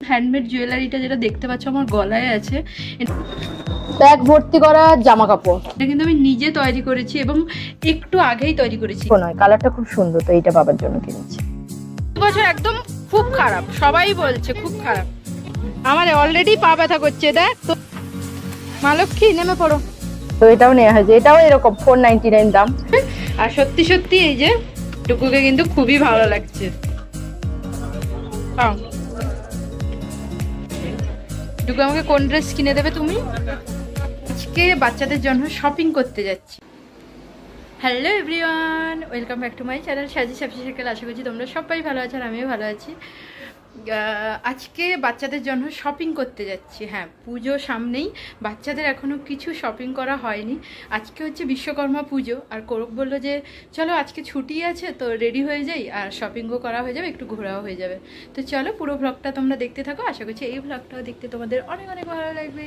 Handmade জুয়েলারিটা যেটা দেখতে পাচ্ছ আমার গলায় আছে, ব্যাগ ভর্তি করা জামা কাপড়, এটা কিন্তু আমি নিজে তৈরি করেছি এবং একটু আগেই তৈরি করেছি। নয়, কালারটা খুব সুন্দর, তো এইটা বাবার জন্য কিনেছি। বছর একদম খুব খারাপ, সবাই বলছে খুব খারাপ। আমার অলরেডি পা ব্যথা করছে, দেখ তো মালক্ষী নেমে পড়ো। তো এটাও নেওয়া হয়েছে, এটাও এরকম 499 দাম। আর সত্যি সত্যি এই যে টুকুকে কিন্তু খুবই ভালো লাগছে। টুকু আমাকে কোন ড্রেস কিনে দেবে তুমি? আজকে বাচ্চাদের জন্য শপিং করতে যাচ্ছি। Hello everyone, welcome back to my channel সাজি সাপসি সাইকেল। আশা করছি তোমরা সবাই ভালো আছো আর আমিও ভালো আছি। আজকে বাচ্চাদের জন্য শপিং করতে যাচ্ছি। হ্যাঁ, পুজো সামনেই, বাচ্চাদের এখনও কিছু শপিং করা হয়নি। আজকে হচ্ছে বিশ্বকর্মা পুজো, আর করক বললো যে চলো আজকে ছুটি আছে তো রেডি হয়ে যাই, আর শপিংও করা হয়ে যাবে, একটু ঘোরাও হয়ে যাবে। তো চলো পুরো ব্লগটা তোমরা দেখতে থাকো। আশা করছি এই ব্লগটাও দেখতে তোমাদের অনেক অনেক ভালো লাগবে।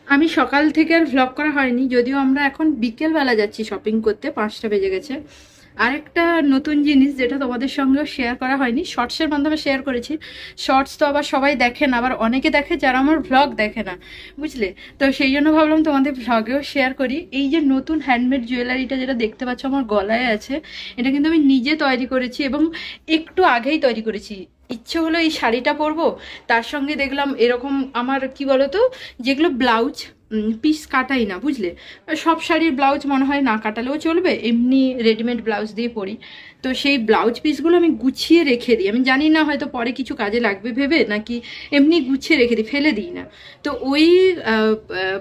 আমি সকাল থেকে আর ভ্লগ করা হয়নি, যদিও আমরা এখন বিকেলবেলা যাচ্ছি শপিং করতে, 5টা বেজে গেছে। আরেকটা নতুন জিনিস যেটা তোমাদের সঙ্গেও শেয়ার করা হয়নি, শর্টসের মাধ্যমে শেয়ার করেছি। শর্টস তো আবার সবাই দেখে না, আবার অনেকে দেখে যারা আমার ভ্লগ দেখে না, বুঝলে? তো সেই জন্য ভাবলাম তোমাদের ভ্লগেও শেয়ার করি। এই যে নতুন হ্যান্ডমেড জুয়েলারিটা যেটা দেখতে পাচ্ছ আমার গলায় আছে, এটা কিন্তু আমি নিজে তৈরি করেছি এবং একটু আগেই তৈরি করেছি। ইচ্ছে হলো এই শাড়িটা পরবো, তার সঙ্গে দেখলাম এরকম আমার কি বলতো, যেগুলো ব্লাউজ পিস কাটাই না, বুঝলে? সব শাড়ির ব্লাউজ মনে হয় না কাটালেও চলবে, এমনি রেডিমেড ব্লাউজ দিয়ে পরি। তো সেই ব্লাউজ পিসগুলো আমি গুছিয়ে রেখে দিই। আমি জানি না হয়তো পরে কিছু কাজে লাগবে ভেবে, নাকি এমনি গুছিয়ে রেখে দিই, ফেলে দিই না। তো ওই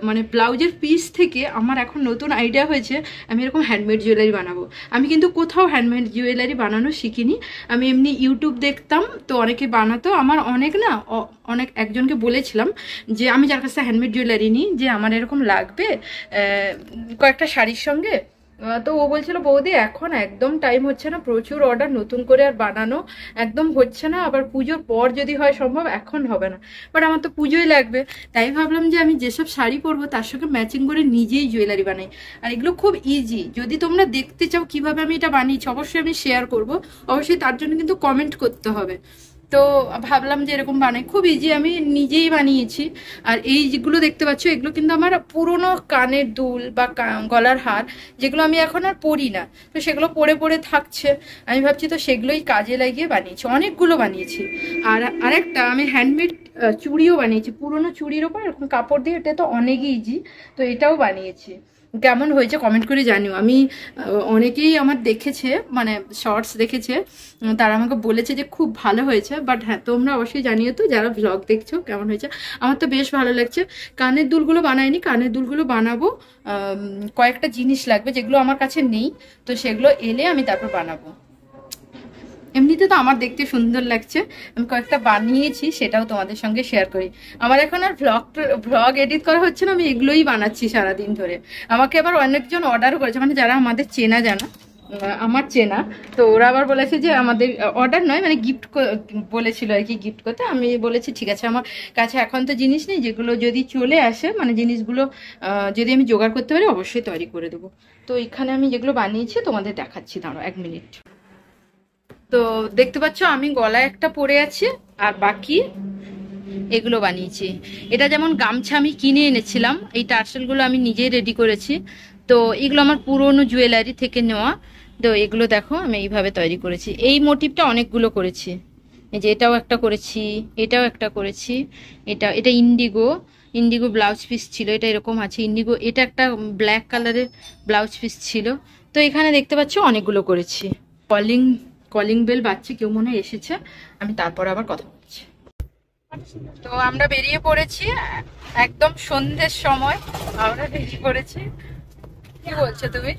মানে ব্লাউজের পিস থেকে আমার এখন নতুন আইডিয়া হয়েছে আমি এরকম হ্যান্ডমেড জুয়েলারি বানাবো। আমি কিন্তু কোথাও হ্যান্ডমেড জুয়েলারি বানানো শিখিনি, আমি এমনি ইউটিউব দেখতাম, তো অনেকে বানাতো। আমার অনেক একজনকে বলেছিলাম যে আমি যার কাছে হ্যান্ডমেড জুয়েলারি নিই, যে আমার এরকম লাগবে কয়েকটা শাড়ির সঙ্গে। তো ও বলছিল বৌদি এখন একদম টাইম হচ্ছে না, প্রচুর অর্ডার, নতুন করে আর বানানো একদম হচ্ছে না, আবার পুজোর পর যদি হয় সম্ভব, এখন হবে না। বাট আমার তো পুজোই লাগবে, তাই ভাবলাম যে আমি যেসব শাড়ি পরবো তার সঙ্গে ম্যাচিং করে নিজেই জুয়েলারি বানাই। আর এগুলো খুব ইজি, যদি তোমরা দেখতে চাও কিভাবে আমি এটা বানিয়েছি অবশ্যই আমি শেয়ার করব, অবশ্যই তার জন্য কিন্তু কমেন্ট করতে হবে। তো ভাবলাম যে এরকম বানাই, খুব ইজি, আমি নিজেই বানিয়েছি। আর এই যেগুলো দেখতে পাচ্ছ এগুলো কিন্তু আমার পুরোনো কানের দুল বা গলার হার, যেগুলো আমি এখন আর পরি না, তো সেগুলো পরে পরে থাকছে। আমি ভাবছি তো সেগুলোই কাজে লাগিয়ে বানিয়েছি, অনেকগুলো বানিয়েছি। আর আরেকটা আমি হ্যান্ডমেড চুড়িও বানিয়েছি, পুরোনো চুড়ির ওপর এরকম কাপড় দিয়ে, এটা তো অনেক ইজি। তো এটাও বানিয়েছি, কেমন হয়েছে কমেন্ট করে জানিও। আমি অনেকেই আমার দেখেছে, মানে শর্টস দেখেছে, তারা আমাকে বলেছে যে খুব ভালো হয়েছে। বাট হ্যাঁ, তোমরা অবশ্যই জানিও তো যারা ভ্লগ দেখছো কেমন হয়েছে। আমার তো বেশ ভালো লাগছে। কানের দুলগুলো বানাইনি, কানের দুলগুলো বানাবো। কয়েকটা জিনিস লাগবে যেগুলো আমার কাছে নেই, তো সেগুলো এলে আমি তারপর বানাবো। এমনিতে তো আমার দেখতে সুন্দর লাগছে, আমি কয়েকটা বানিয়েছি, সেটাও তোমাদের সঙ্গে শেয়ার করি। আমার এখন আর ভ্লগ এডিট করা হচ্ছে না, আমি এগুলোই বানাচ্ছি সারাদিন ধরে। আমাকে আবার অনেকজন অর্ডারও করেছে, মানে যারা আমাদের চেনা জানা, আমার চেনা, তো ওরা আবার বলেছে যে আমাদের অর্ডার নয়, মানে গিফট বলেছিল আর কি, গিফট করতে। আমি বলেছি ঠিক আছে, আমার কাছে এখন তো জিনিস নেই, যেগুলো যদি চলে আসে, মানে জিনিসগুলো যদি আমি জোগাড় করতে পারি অবশ্যই তৈরি করে দেবো। তো এখানে আমি যেগুলো বানিয়েছি তোমাদের দেখাচ্ছি, দাঁড়াও 1 মিনিট। তো দেখতে পাচ্ছ আমি গলায় একটা পরে আছি, আর বাকি এগুলো বানিয়েছি। এটা যেমন গামছা আমি কিনে এনেছিলাম, এই টার্সেলগুলো আমি নিজেই রেডি করেছি। তো এগুলো আমার পুরনো জুয়েলারি থেকে নেওয়া। তো এগুলো দেখো আমি এইভাবে তৈরি করেছি, এই মোটিভটা অনেকগুলো করেছি। এই যে এটাও একটা করেছি, এটাও একটা করেছি, এটা ইন্ডিগো ব্লাউজ পিস ছিল, এটা এরকম আছে ইন্ডিগো। এটা একটা ব্ল্যাক কালারের ব্লাউজ পিস ছিল। তো এখানে দেখতে পাচ্ছ অনেকগুলো করেছি। কলিং বেল বাজছে, কেউ মনে হয় এসেছে, আমি তারপর আবার কথা বলছি। তো আমরা বেরিয়ে পড়েছি, একদম সন্ধ্যের সময় আমরা বেরিয়ে পড়েছি। কি বলছো তুমি?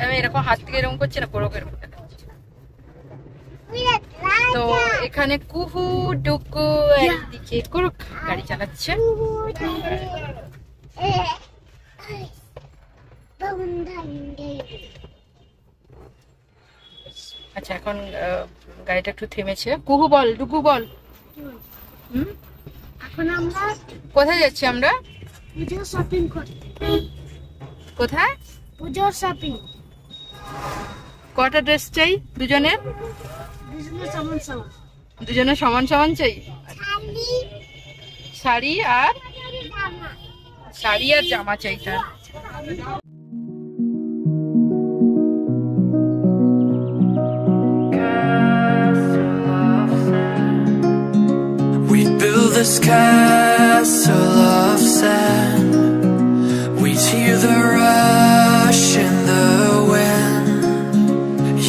আমি এরকম হাত থেকে এরকম করছি না, পুরো এরকম দেখাচ্ছি। তো এখানে কুহু ডুকু একদিকে করুক গাড়ি চালাচ্ছে। আচ্ছা, এখন গাড়িটা একটু থেমেছে। কুহু বল, ডুকু বল। এখন আমরা কোথায় যাচ্ছি আমরা? পুজোর শপিং করতে। কোথায়? পুজোর শপিং। কটা ড্রেস চাই দুজনের? দুজনের সমান সমান চাই। শাড়ি আর জামা চাই তার। We build this castle of sand. We hear the rush in the wind.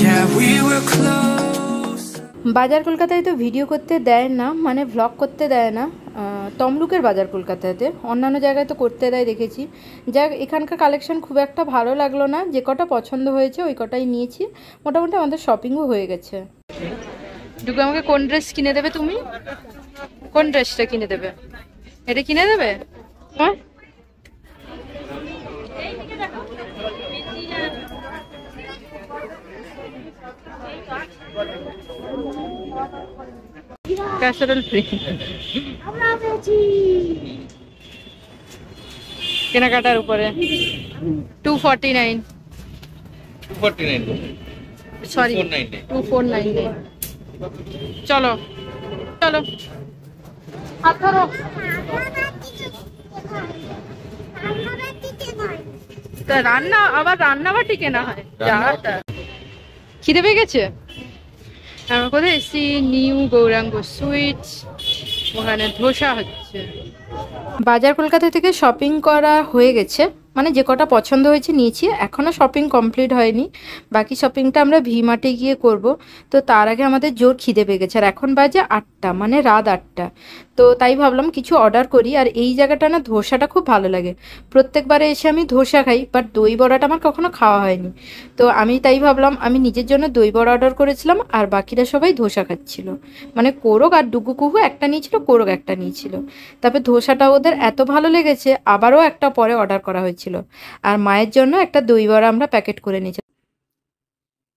Yeah, we were close. বাজার কলকাতায় তো ভিডিও করতে দেয় না, মানে ভ্লগ করতে দেয় না। তমলুকের বাজার কলকাতাতে, অন্যান্য জায়গায় তো করতে দেয় দেখেছি। যাক, এখানকার কালেকশন খুব একটা ভালো লাগলো না, যে কটা পছন্দ হয়েছে ওই কটাই নিয়েছি। মোটামুটি আমাদের শপিংও হয়ে গেছে। ডুগু, আমাকে কোন ড্রেস কিনে দেবে তুমি? কোন ড্রেসটা কিনে দেবে? এটা কিনে দেবে? হ্যাঁ, ক্যাসেরল ফ্রি। কেনাকাটার উপরে 249, সরি 249। চলো চলো, হাত ধরো। তা রান্না, আবার রান্নাবাটি কেনা হয়। খিদে পেয়ে গেছে। আমরা কোথায় এসেছি? নিউ গৌরাঙ্গ সুইটস, ওখানে ধোসা হচ্ছে। বাজার কলকাতা থেকে শপিং করা হয়ে গেছে, মানে যে কটা পছন্দ হয়েছে নিয়েছি। এখনও শপিং কমপ্লিট হয়নি, বাকি শপিংটা আমরা ভি মার্টে গিয়ে করব। তো তার আগে আমাদের জোর খিদে পেয়ে গেছে, আর এখন বাজে 8টা, মানে রাত 8টা। তো তাই ভাবলাম কিছু অর্ডার করি। আর এই জায়গাটা না, ধোসাটা খুব ভালো লাগে। প্রত্যেকবারে এসে আমি ধোসা খাই, বাট দই বড়াটা আমার কখনো খাওয়া হয়নি। তো আমি তাই ভাবলাম আমি নিজের জন্য দই বড়া অর্ডার করেছিলাম, আর বাকিরা সবাই ধোসা খাচ্ছিল। মানে কোরক আর ডুগু কুহু একটা নিয়েছিল, কোরক একটা নিয়েছিল। তারপর ধোসাটা ওদের এত ভালো লেগেছে, আবারও একটা পরে অর্ডার করা হয়েছিল। আর মায়ের জন্য একটা দই বড়া আমরা প্যাকেট করে নিয়েছি।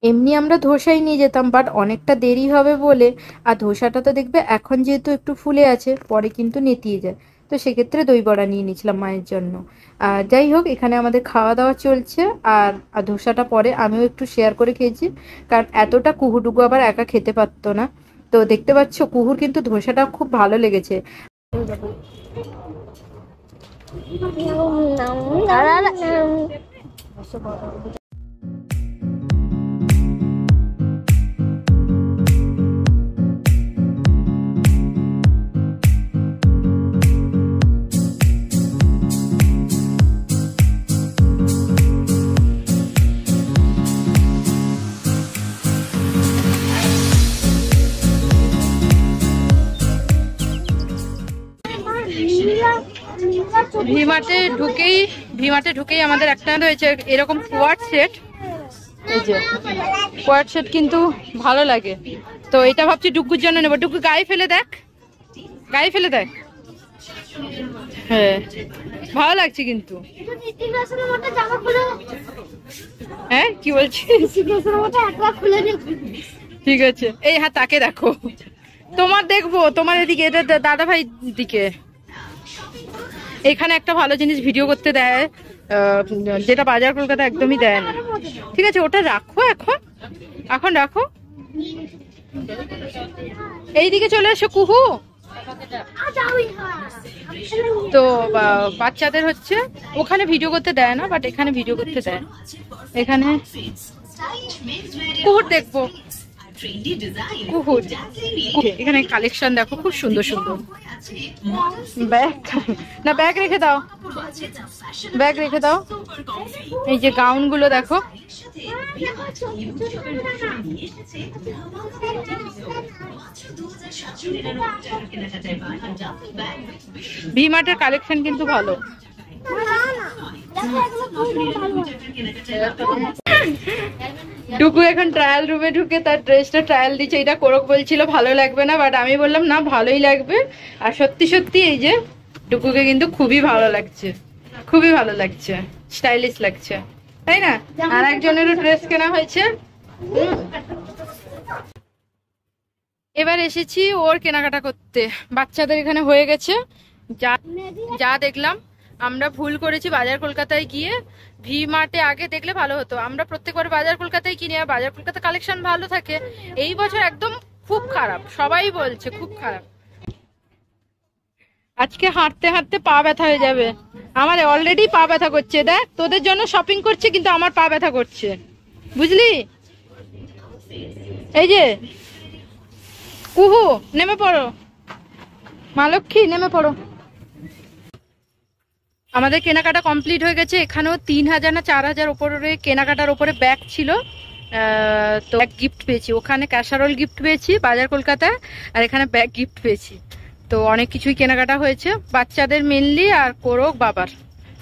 এমনি আমরা ধোসাই নিয়ে যেতাম, বাট অনেকটা দেরি হবে বলে, আর ধোসাটা তো দেখবে এখন যেহেতু একটু ফুলে আছে, পরে কিন্তু নেতিয়ে যায়, তো সেক্ষেত্রে দই বড়া নিয়ে নিয়েছিলাম মায়ের জন্য। আর যাই হোক, এখানে আমাদের খাওয়া দাওয়া চলছে। আর ধোসাটা পরে আমিও একটু শেয়ার করে খেয়েছি, কারণ এতটা কুহুটুকু আবার একা খেতে পারতো না। তো দেখতে পাচ্ছ, কুহুর কিন্তু ধোসাটা খুব ভালো লেগেছে। ভিমার্টে ঢুকেই আমাদের একটা হয়েছে এরকম কোয়ার্ড সেট। এই যে কোয়ার্ড সেট কিন্তু ভালো লাগে, তো এটা ভাবছি ডুগুর জন্য নেবো। ডুগু গায়ে ফেলে দেখ, গায়ে ফেলে দেখ। হ্যাঁ, ভালো লাগছে কিন্তু। হ্যাঁ, কি বলছিস? ঠিক আছে। এই হ্যাঁ, তাকে দেখো, তোমার দেখবো, তোমার এদিকে, এটা দাদা ভাই দিকে। এখানে একটা ভালো জিনিস ভিডিও করতে দেয়, যেটা বাজার কলকাতা একদমই দেয় না। ঠিক আছে, ওটা রাখো, এখন এখন রাখো। এইদিকে চলে এসো কুহু। তো বাচ্চাদের হচ্ছে ওখানে ভিডিও করতে দেয় না, বাট এখানে ভিডিও করতে দেয়। এখানে কুহুর দেখবো, কুহুর। এখানে কালেকশন দেখো, খুব সুন্দর সুন্দর। ব্যাগ না, ব্যাগ রেখে দাও, ব্যাগ রেখে দাও। এই যে গাউন গুলো দেখো, ভি মার্টের কালেকশন কিন্তু ভালো। ডুগু এখন ট্রায়াল রুমে ঢুকে তার ড্রেসটা ট্রায়াল দিচ্ছে। এটা কোরক বলছিল ভালো লাগবে না, বাট আমি বললাম না, ভালোই লাগবে। আর সত্যি সত্যি এই যে ডুগুকে কিন্তু খুবই ভালো লাগছে, খুবই ভালো লাগছে, স্টাইলিশ লাগছে, তাই না? আর একজনেরও ড্রেস কেনা হয়েছে। এবার এসেছি ওর কেনাকাটা করতে। বাচ্চাদের এখানে হয়ে গেছে। যা যা দেখলাম, আমরা ভুল করেছি বাজার কলকাতায় গিয়ে। ভি মার্টে আগে দেখলে ভালো হতো। আমরা প্রত্যেকবার বাজার কলকাতায় কিনি, আর বাজার কলকাতা কালেকশন ভালো থাকে। এই বছর একদম খুব খারাপ, সবাই বলছে খুব খারাপ। আজকে হাঁটতে হাঁটতে পা ব্যথা হয়ে যাবে। আমার অলরেডি পা ব্যথা করছে। দেখ, তোদের জন্য শপিং করছে কিন্তু আমার পা ব্যথা করছে, বুঝলি? এই যে কুহু, নেমে পড়ো, মা লক্ষ্মী নেমে পড়ো। আমাদের কেনাকাটা কমপ্লিট হয়ে গেছে। এখানেও 3000 না 4000 ওপরে কেনাকাটার ওপরে ব্যাগ ছিল। তো ব্যাগ গিফট পেয়েছি। ওখানে ক্যাসারোল গিফট পেয়েছি বাজার কলকাতায়, আর এখানে ব্যাগ গিফট পেয়েছি। তো অনেক কিছুই কেনাকাটা হয়েছে, বাচ্চাদের মেনলি আর কোরক বাবার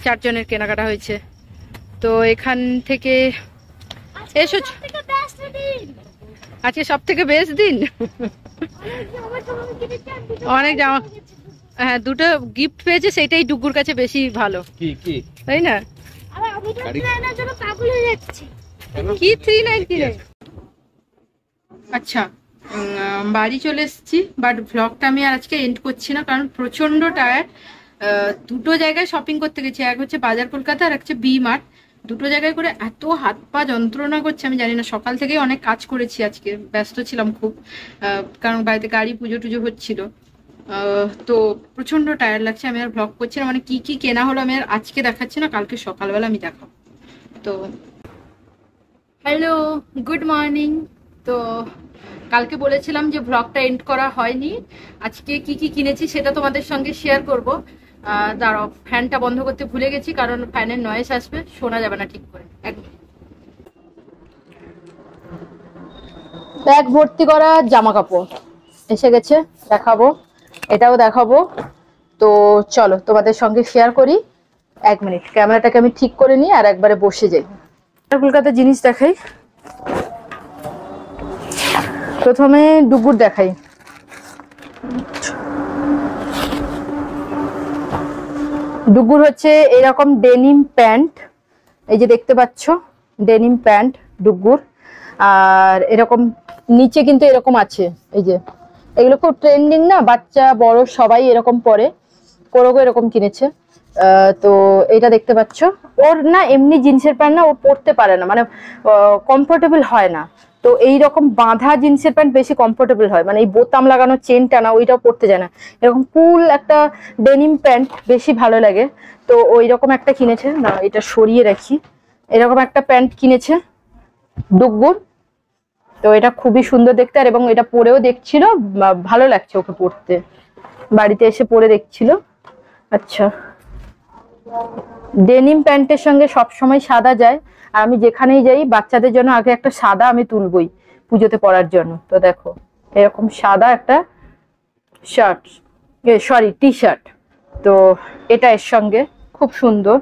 4 জনের কেনাকাটা হয়েছে। তো এখান থেকে এসো। আজকে সব থেকে বেস্ট দিন। অনেক জামা, হ্যাঁ, দুটো গিফট পেয়েছে, সেটাই ডুগুর কাছে বেশি ভালো, তাই না? কি 399? আচ্ছা, বাড়ি চলে এসেছি, বাট ব্লগটা আমি আর আজকে এন্ড করছি না, কারণ প্রচন্ড টায়ার্ড। দুটো জায়গায় শপিং করতে গেছি, এক হচ্ছে বাজার কলকাতা আর এক হচ্ছে বি মার্ট। দুটো জায়গায় করে এত হাত পা যন্ত্রণা করছে আমি জানি না। সকাল থেকেই অনেক কাজ করেছি, আজকে ব্যস্ত ছিলাম খুব, কারণ বাড়িতে গাড়ি পুজো টুজো হচ্ছিল। তো প্রচন্ড টায়ার্ড লাগছে। আমি আর ব্লগ করছি না, মানে কি কি কেনা হলো আমি আর আজকে দেখাচ্ছি না, কালকে সকালবেলা আমি দেখাবো। তো হ্যালো, গুড মর্নিং। তো কালকে বলেছিলাম যে ব্লগটা এন্ড করা হয়নি। আজকে কি কি কিনেছি সেটা তোমাদের সঙ্গে শেয়ার করব। দাঁড়াও, ফ্যানটা বন্ধ করতে ভুলে গেছি, কারণ ফ্যানের নয়েজ আসবে, শোনা যাবে না ঠিক করে। ব্যাগ ভর্তি করা জামা কাপড় এসে গেছে, দেখাবো, এটাও দেখাবো। তো চলো তোমাদের সঙ্গে শেয়ার করি। 1 মিনিট, ক্যামেরাটাকে আমি ঠিক করে নিই আর একবারে বসে যাই। কলকাতার জিনিস দেখাই। প্রথমে ডুগুর দেখাই। ডুগুর হচ্ছে এরকম ডেনিম প্যান্ট, এই যে দেখতে পাচ্ছ, ডেনিম প্যান্ট ডুগুর। আর এরকম নিচে কিন্তু এরকম আছে, এই যে এগুলো খুব ট্রেন্ডিং না, বাচ্চা বড় সবাই এরকম পরে। কোরগো এরকম কিনেছে। তো এটা দেখতে পাচ্ছ, ওর না এমনি জিন্সের প্যান্ট না ও পরতে পারে না, মানে কমফোর্টেবল হয় না। তো এইরকম বাঁধা জিন্সের প্যান্ট বেশি কমফোর্টেবল হয়, মানে এই বোতাম লাগানো চেন টানা ওইটাও পরতে যায় না। এরকম কুল একটা ডেনিম প্যান্ট বেশি ভালো লাগে। তো ওই রকম একটা কিনেছে, না এটা সরিয়ে রাখি, এরকম একটা প্যান্ট কিনেছে ডুগুর। তো এটা খুবই সুন্দর দেখতে, আর এবং এটা পরেও দেখছিল ভালো লাগছে ওকে পরতে, বাড়িতে এসে পরে দেখছিল। আচ্ছা, ডেনিম প্যান্টের সঙ্গে সব সময় সাদা যায়, আর আমি যেখানেই যাই বাচ্চাদের জন্য আগে একটা সাদা আমি তুলবই পুজোতে পরার জন্য। তো দেখো এরকম সাদা একটা শার্ট, সরি টি শার্ট। তো এটা এর সঙ্গে খুব সুন্দর।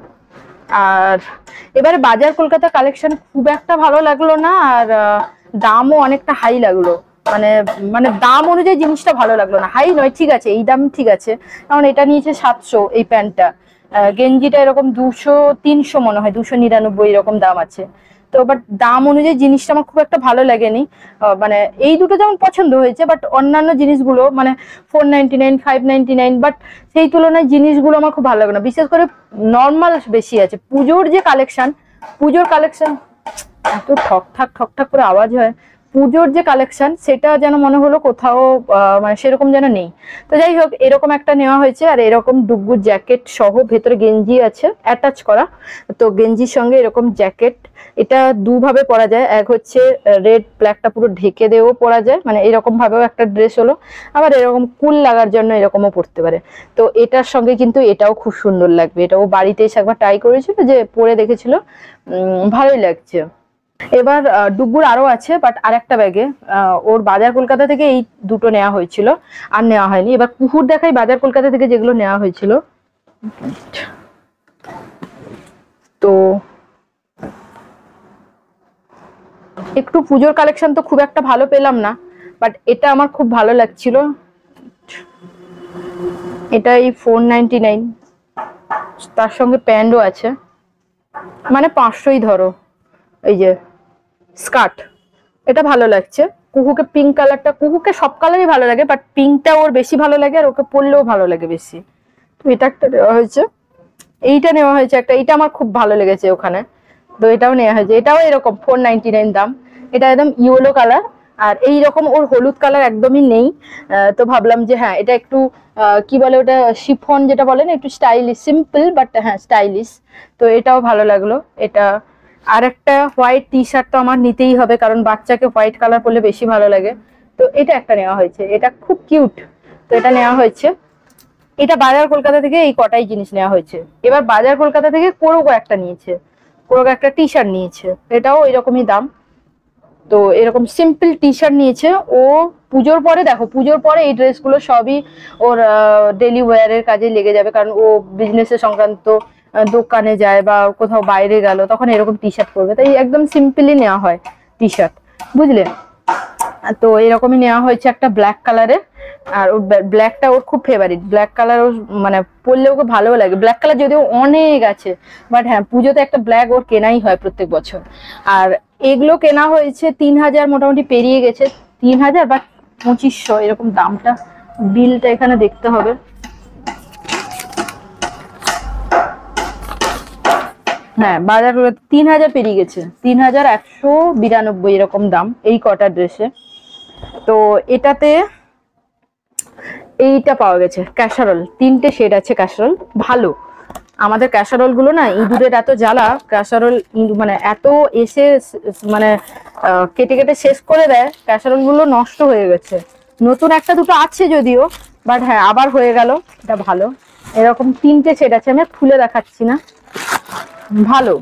আর এবারে বাজার কলকাতা কালেকশন খুব একটা ভালো লাগলো না, আর দামও অনেকটা হাই লাগলো, মানে মানে দাম অনুযায়ী জিনিসটা ভালো লাগলো না। হাই নয়, ঠিক আছে, এই দাম ঠিক আছে, কারণ এটা নিয়েছে 700 এই প্যান্টটা। গেঞ্জিটা এরকম 200-300 মনে হয়, 299 এরকম দাম আছে। তো বাট দাম অনুযায়ী জিনিসটা আমার খুব একটা ভালো লাগেনি। মানে এই দুটো যেমন পছন্দ হয়েছে, বাট অন্যান্য জিনিসগুলো মানে 499, 599, বাট সেই তুলনায় জিনিসগুলো আমার খুব ভালো লাগে না। বিশেষ করে নর্মাল বেশি আছে। পুজোর যে কালেকশন, পুজোর কালেকশন এত ঠকঠাক ঠকঠাক করে আওয়াজ হয়, পুজোর যে কালেকশন সেটা যেন মনে হলো কোথাও মানে সেরকম যেন নেই। তো যাই হোক, এরকম একটা নেওয়া হয়েছে, আর এরকম ডুগুর জ্যাকেট সহ, ভেতরে গেঞ্জি আছে অ্যাটাচ করা। তো গেঞ্জির সঙ্গে এরকম জ্যাকেট, এটা দুভাবে পরা যায়, এক হচ্ছে রেড ব্ল্যাকটা পুরো ঢেকে দিয়েও পরা যায়, মানে এরকম ভাবেও একটা ড্রেস হলো, আবার এরকম কুল লাগার জন্য এরকমও পরতে পারে। তো এটার সঙ্গে কিন্তু এটাও খুব সুন্দর লাগবে। এটাও বাড়িতে এসে একবার ট্রাই করেছিল, যে পরে দেখেছিল, ভালোই লাগছে। এবার ডুগুর আরো আছে, বাট আর একটা ব্যাগে ওর বাজার কলকাতা থেকে এই দুটো নেওয়া হয়েছিল, আর নেওয়া হয়নি। এবার কুকুর দেখাই বাজার কলকাতা থেকে যেগুলো নেওয়া হয়েছিল। তো একটু পুজোর কালেকশন তো খুব একটা ভালো পেলাম না, বাট এটা আমার খুব ভালো লাগছিল। এটা এই 499, তার সঙ্গে প্যান্টও আছে, মানে 500ই ধরো। এই যে স্কার্ট, এটা ভালো লাগছে। কুহুকে পিঙ্ক কালারটা, কুহুকে সব কালারই ভালো লাগে, বাট পিঙ্কটা ওর বেশি ভালো লাগে আর ওকে পরলেও ভালো লাগে বেশি। তো এটা একটা নেওয়া হয়েছে, এইটা নেওয়া হয়েছে একটা, এটা আমার খুব ভালো লেগেছে ওখানে, তো এটাও নেওয়া হয়েছে। এটাও এরকম 499 দাম। এটা একদম ইয়েলো কালার, আর এইরকম ওর হলুদ কালার একদমই নেই। তো ভাবলাম যে হ্যাঁ এটা একটু কি বলে ওটা, শিফন যেটা বলে না, একটু স্টাইলিশ, সিম্পল বাট হ্যাঁ স্টাইলিশ। তো এটাও ভালো লাগলো। এটা আর একটা হোয়াইট টি শার্ট তো আমার নিতেই হবে, কারণ বাচ্চাকে হোয়াইট কালার পরলে বেশি ভালো লাগে। তো এটা একটা নেওয়া হয়েছে, এটা খুব কিউট, তো এটা নেওয়া হয়েছে। এটা বাজার কলকাতা থেকে এই কটাই জিনিস নেওয়া হয়েছে। এবার বাজার কলকাতা থেকে কোরোগো একটা নিয়েছে, কোরোগো একটা টি শার্ট নিয়েছে, এটাও এরকমই দাম। তো এরকম সিম্পল টি শার্ট নিয়েছে ও। পুজোর পরে দেখো, পুজোর পরে এই ড্রেসগুলো সবই ওর ডেলি ওয়্যারের কাজে লেগে যাবে, কারণ ও বিজনেসের সংক্রান্ত দোকানে যায় বা কোথাও বাইরে গেল তখন এরকম টি শার্ট পরবে, তাই একদম সিম্পলি নেওয়া হয় টি শার্ট, বুঝলে। তো এরকমই নেওয়া হয়েছে একটা ব্ল্যাক কালারের, আর ওর ব্ল্যাকটা ওর খুব ফেভারিট, ব্ল্যাক কালার ওর মানে পরলে ওকে ভালোও লাগে। ব্ল্যাক কালার যদিও অনেক আছে, বাট হ্যাঁ পুজোতে একটা ব্ল্যাক ওর কেনাই হয় প্রত্যেক বছর। আর এগুলো কেনা হয়েছে 3000 মোটামুটি পেরিয়ে গেছে, 3000 বা 2500 এরকম দামটা। বিলটা এখানে দেখতে হবে। হ্যাঁ বাজার 3000 পেরিয়ে গেছে, 3192 এরকম দাম এই কটা ড্রেসে। তো এটাতে এইটা পাওয়া গেছে ক্যাসারোল, 3টে শেড আছে ক্যাসারোল, ভালো। আমাদের ক্যাসারোল গুলো না ইঁদুরের এত জ্বালা, ক্যাসারোল মানে এত এসে মানে কেটে কেটে শেষ করে দেয়, ক্যাসারোল গুলো নষ্ট হয়ে গেছে। নতুন একটা দুটো আছে যদিও, বাট হ্যাঁ আবার হয়ে গেল, এটা ভালো। এরকম 3টে শেড আছে, আমি খুলে দেখাচ্ছি না, ভালো।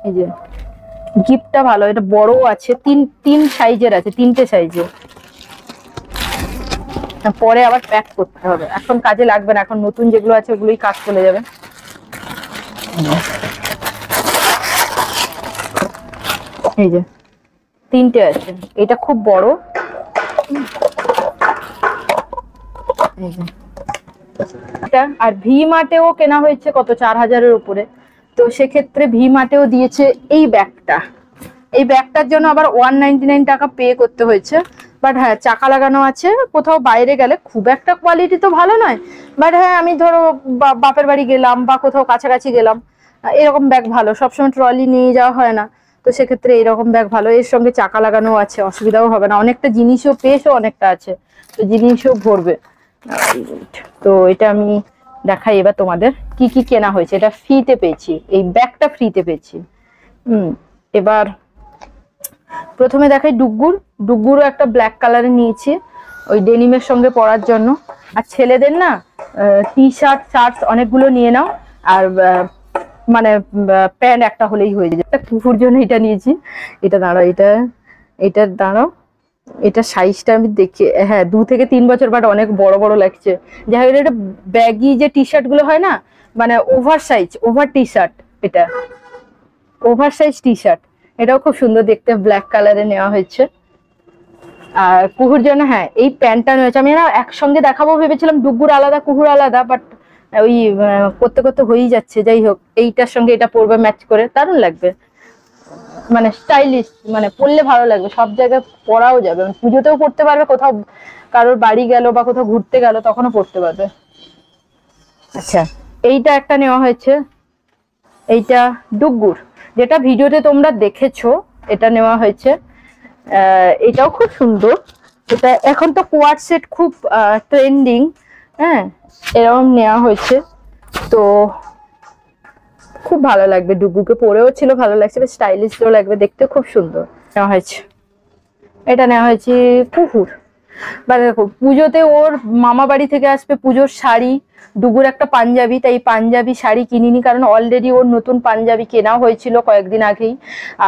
এই যে গিফটটা ভালো, এটা বড় আছে, তিন সাইজের আছে, 3টে সাইজে। পরে আবার প্যাক করতে হবে, এখন কাজে লাগবে না, এখন নতুন যেগুলো আছে ওগুলোই কাজ চলে যাবে। এই যে 3টে আছে, এটা খুব বড়। এটা আর ভি মার্টেও কেনা হয়েছে কত 4000-এর উপরে। তো সেক্ষেত্রে ভি মার্টেও দিয়েছে এই ব্যাগটা, এই ব্যাগটার জন্য আবার 199 টাকা পে করতে হয়েছে। বাট হ্যাঁ চাকা লাগানো আছে, কোথাও বাইরে গেলে খুব একটা কোয়ালিটি তো ভালো নয়, বাট হ্যাঁ আমি ধরো বাপের বাড়ি গেলাম বা কোথাও কাছাকাছি গেলাম, এরকম ব্যাগ ভালো, সবসময় ট্রলি নিয়ে যাওয়া হয় না, তো সেক্ষেত্রে এরকম ব্যাগ ভালো। এর সঙ্গে চাকা লাগানো আছে, অসুবিধাও হবে না, অনেকটা জিনিসও পেয়েছো, অনেকটা আছে, তো জিনিসও ভরবে। তো এটা আমি দেখাই এবার তোমাদের কি কি কেনা হয়েছে। এটা ফ্রিতে পেয়েছি, এই ব্যাগটা ফ্রিতে পেয়েছি। এবার প্রথমে দেখাই ডুগ্গুরও একটা ব্ল্যাক কালারের নিয়েছি, ওই ডেনিমের সঙ্গে পরার জন্য। আর ছেলেদের না টি শার্ট শার্টস অনেকগুলো নিয়ে নাও, আর মানে প্যান্ট একটা হলেই হয়ে যায়। একটা কুকুর জন্য এটা নিয়েছি, এটা দাঁড়াও, এটা দাঁড়াও, এটা সাইজটা আমি দেখি, হ্যাঁ 2 থেকে 3 বছর, বাট অনেক বড় বড় লাগছে। যাই হোক এটা ব্যাগি যে টি শার্ট গুলো হয় না, মানে over size over T shirt, এটা ওভার সাইজ টি শার্ট, এটাও খুব সুন্দর দেখতে, ব্ল্যাক কালারে নেওয়া হয়েছে। আর কুকুর জন্য হ্যাঁ এই প্যান্টটা নিয়েছে। আমি না একসঙ্গে দেখাবো ভেবেছিলাম, ডুগ্গুর আলাদা কুকুর আলাদা, বাট ওই করতে করতে হয়েই যাচ্ছে। যাই হোক এইটার সঙ্গে এটা পরবে ম্যাচ করে, দারুণ লাগবে, মানে স্টাইলিশ, মানে পরলে ভালো লাগবে, সব জায়গায় পরাও যাবে, পুজোতেও পরতে পারবে, কোথাও কারোর বাড়ি গেল বা কোথাও ঘুরতে গেল তখনও পরতে পারবে। আচ্ছা এইটা একটা নেওয়া হয়েছে, এইটা ডুগ্গুর, যেটা ভিডিওতে তোমরা দেখেছো, এটা নেওয়া হয়েছে। এটাও খুব সুন্দর, এটা এখন তো কোয়াড সেট খুব ট্রেন্ডিং, হ্যাঁ এরকম নেওয়া হয়েছে। তো খুব ভালো লাগবে, ডুগ্গুকে পরেও ছিল, ভালো লাগছে, স্টাইলিশও লাগবে, দেখতে খুব সুন্দর নেওয়া হয়েছে। এটা নেওয়া হয়েছে কুকুর, বা দেখো পুজোতে ওর মামা বাড়ি থেকে আসবে পুজোর শাড়ি, ডুগুর একটা পাঞ্জাবি, তাই পাঞ্জাবি শাড়ি কিনিনি, কারণ অলরেডি ওর নতুন পাঞ্জাবি কেনা হয়েছিল কয়েকদিন আগেই।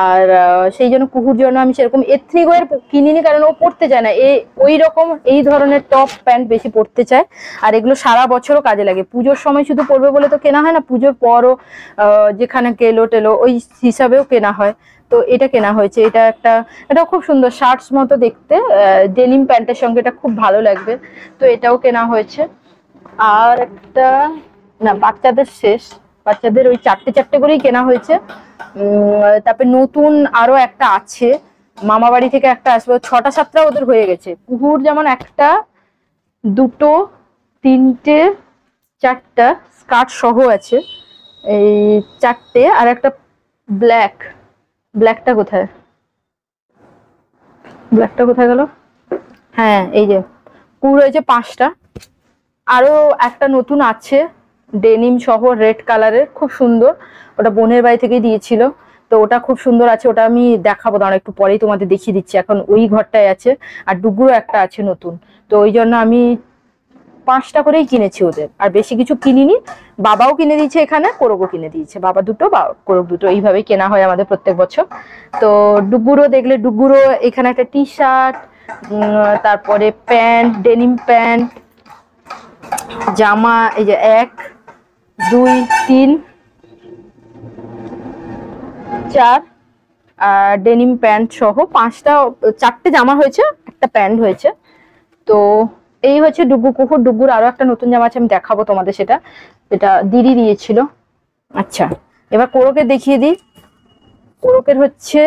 আর সেই জন্য কুকুর জন্য আমি সেরকম এথনিক ওয়ের কিনিনি, কারণ ও পরতে চায় না, ওই রকম এই ধরনের টপ প্যান্ট বেশি পরতে চায়। আর এগুলো সারা বছরও কাজে লাগে, পুজোর সময় শুধু পরবে বলে তো কেনা হয় না, পুজোর পরও যেখানে গেলো টেলো ওই হিসাবেও কেনা হয়। তো এটা কেনা হয়েছে, এটাও খুব সুন্দর শার্টস মতো দেখতে, ডেনিম প্যান্টের সঙ্গে এটা খুব ভালো লাগবে, তো এটাও কেনা হয়েছে। আর একটা না বাচ্চাদের শেষ, বাচ্চাদের ওই চারটে করেই কেনা হয়েছে। তারপরে নতুন আরো একটা আছে, মামা বাড়ি থেকে একটা আসবে, 6টা 7টা ওদের হয়ে গেছে। কুকুর যেমন 1টা 2টো 3টে 4টা স্কার্ট সহ আছে, এই 4টে, আর একটা ব্ল্যাকটা কোথায়, ব্ল্যাকটা কোথায় গেল? হ্যাঁ এই যে কুকুর হয়েছে 5টা। আরো একটা নতুন আছে ডেনিম সহ রেড কালারের, খুব সুন্দর, ওটা বোনের বাড়ি থেকে দিয়েছিল, তো ওটা খুব সুন্দর আছে, ওটা আমি দেখাবো, দাঁড়া একটু পরেই তোমাদের দেখিয়ে দিচ্ছি। এখন ওই ঘরটায় আছে, আর ডুগুরও একটা আছে নতুন, তো ওই জন্য আমি 5টা করেই কিনেছি ওদের, আর বেশি কিছু কিনিনি। বাবাও কিনে দিয়েছে, এখানে কোরগও কিনে দিয়েছে, বাবা দুটো বা কোরগ দুটো, এইভাবেই কেনা হয় আমাদের প্রত্যেক বছর। তো ডুগুরও দেখলে, ডুগুরও এখানে একটা টি শার্ট, তারপরে প্যান্ট, ডেনিম প্যান্ট, জামা, এই যে 1 2 3 4, আর ডেনিম প্যান্ট সহ 4টে জামা হয়েছে, একটা প্যান্ট হয়েছে। তো এই হচ্ছে ডুগু কুকুর। ডুগুর আরো একটা নতুন জামা আছে, আমি দেখাবো তোমাদের, সেটা দিদি দিয়েছিল। আচ্ছা, এবার কোরকে দেখিয়ে দিই। কোরকের হচ্ছে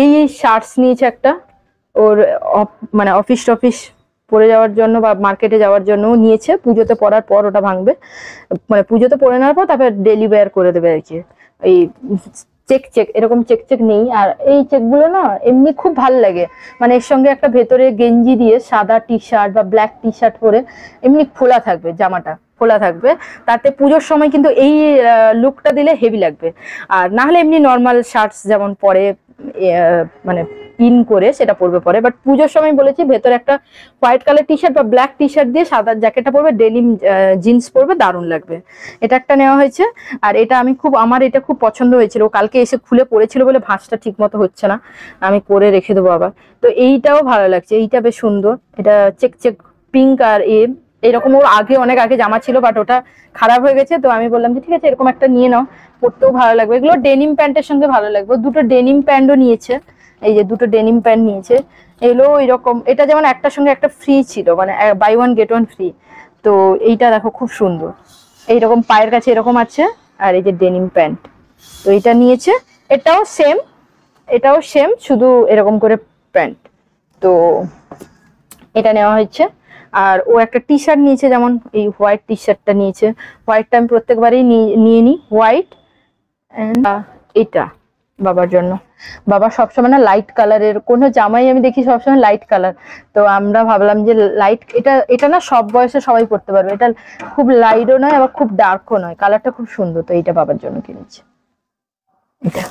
এই শার্টস নিয়েছে একটা, ওর মানে অফিস পরে যাওয়ার জন্য বা মার্কেটে যাওয়ার জন্য নিয়েছে, পুজোতে পরার পর ওটা ভাঙবে, মানে পুজোতে পরে নেওয়ার পর তারপর ডেলি ওয়্যার করে দেবে আর কি। এই চেক এরকম চেক নেই, আর এই চেকগুলো না এমনি খুব ভালো লাগে, মানে এর সঙ্গে একটা ভেতরে গেঞ্জি দিয়ে সাদা টি শার্ট বা ব্ল্যাক টি শার্ট পরে এমনি খোলা থাকবে, জামাটা খোলা থাকবে, তাতে পুজোর সময় কিন্তু এই লুকটা দিলে হেভি লাগবে। আর না হলে এমনি নর্মাল শার্টস যেমন পরে মানে পিন করে সেটা পরবে পরে, বাট পুজোর সময় বলেছি ভেতরে একটা হোয়াইট কালার টি শার্ট বা ব্ল্যাক টি শার্ট দিয়ে সাদা জ্যাকেটটা পরবে, ডেনিম জিন্স পরবে, দারুণ লাগবে। এটা একটা নেওয়া হয়েছে। আর এটা আমার এটা খুব পছন্দ হয়েছিল, কালকে এসে খুলে পড়েছিল বলে ভাঁজটা ঠিক মতো হচ্ছে না, আমি করে রেখে দেবো আবার। তো এইটাও ভালো লাগছে, এইটা বেশ সুন্দর, এটা চেক পিঙ্ক, আর এরকম ওর অনেক আগে জামা ছিল, বাট ওটা খারাপ হয়ে গেছে, তো আমি বললাম যে ঠিক আছে এরকম একটা নিয়ে নাও, পরতেও ভালো লাগবে, এগুলো ডেনিম প্যান্টের সঙ্গে ভালো লাগবে। দুটো ডেনিম প্যান্টও নিয়েছে, এই যে দুটো ডেনিম প্যান্ট নিয়েছে, এগুলো এরকম, এটা যেমন একটার সঙ্গে একটা ফ্রি ছিল, মানে বাই 1 get 1 ফ্রি। তো এইটা দেখো খুব সুন্দর, এইরকম পায়ের কাছে এরকম আছে, আর এই যে ডেনিম প্যান্ট, তো এটা নিয়েছে, এটাও সেম শুধু এরকম করে প্যান্ট, তো এটা নেওয়া হয়েছে। আর ও একটা টি শার্ট নিয়েছে, যেমন এই হোয়াইট টি শার্টটা নিয়েছে, হোয়াইটটা আমি প্রত্যেকবারই নিয়ে নিই হোয়াইট, এটা বাবার জন্য। বাবা সবসময় না লাইট কালারের কোনো জামাই আমি দেখি সবসময় লাইট কালার, তো আমরা ভাবলাম যে লাইট, এটা না সব বয়সে সবাই পরতে পারবে, এটা খুব লাইটও নয় আবার খুব ডার্কও নয়, কালারটা খুব সুন্দর, তো এইটা বাবার জন্য কিনেছি এটা।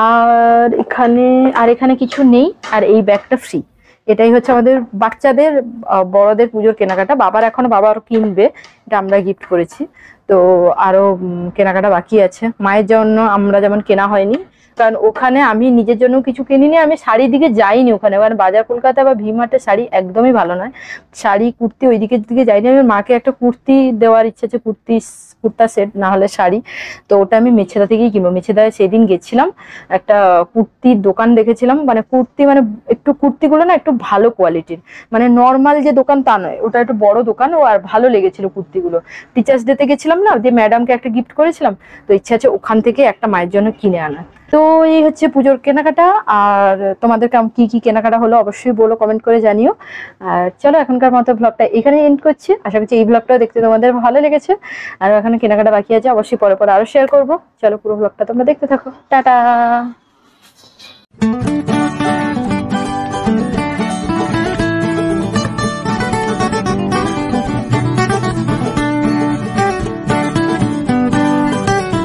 আর এখানে কিছু নেই, আর এই ব্যাগটা ফ্রি। এটাই হচ্ছে আমাদের বাচ্চাদের বড়দের পুজোর কেনাকাটা। বাবা আরো কিনবে, এটা আমরা গিফট করেছি, তো আরো কেনাকাটা বাকি আছে। মায়ের জন্য আমরা যেমন কেনা হয়নি, কারণ ওখানে আমি নিজের জন্য কিছু কিনিনি, আমি শাড়ির দিকে যাইনি ওখানে, কারণ বাজার কলকাতা বা ভিমার্টের শাড়ি একদমই ভালো নয়, শাড়ি কুর্তি ওই দিকে যাইনি। আমি মাকে একটা কুর্তি দেওয়ার ইচ্ছা আছে, কুর্তা সেট না হলে শাড়ি, তো ওটা আমি মেছেদা থেকেই কিনবো। মেছেদায় সেদিন গেছিলাম, একটা কুর্তির দোকান দেখেছিলাম, মানে একটু কুর্তিগুলো না একটু ভালো কোয়ালিটির, মানে নর্মাল যে দোকান তা নয়, ওটা একটু বড় দোকান, ও আর ভালো লেগেছিল কুর্তিগুলো। টিচার্স ডেতে গেছিলাম না, যে ম্যাডামকে একটা গিফট করেছিলাম, তো ইচ্ছা আছে ওখান থেকে একটা মায়ের জন্য কিনে আনা। তো এই হচ্ছে পুজোর কেনাকাটা। আর তোমাদের কি কি কেনাকাটা হলো অবশ্যই বলো, কমেন্ট করে জানিও। আর চলো এখনকার মতো ব্লগটা এখানে এন্ড করছি, আশা করছি এই ব্লগটাও দেখতে তোমাদের ভালো লেগেছে। আর এখানে কেনাকাটা বাকি আছে, অবশ্যই পরে আরো শেয়ার করবো। চলো পুরো ব্লগটা তোমরা দেখতে থাকো, টাটা।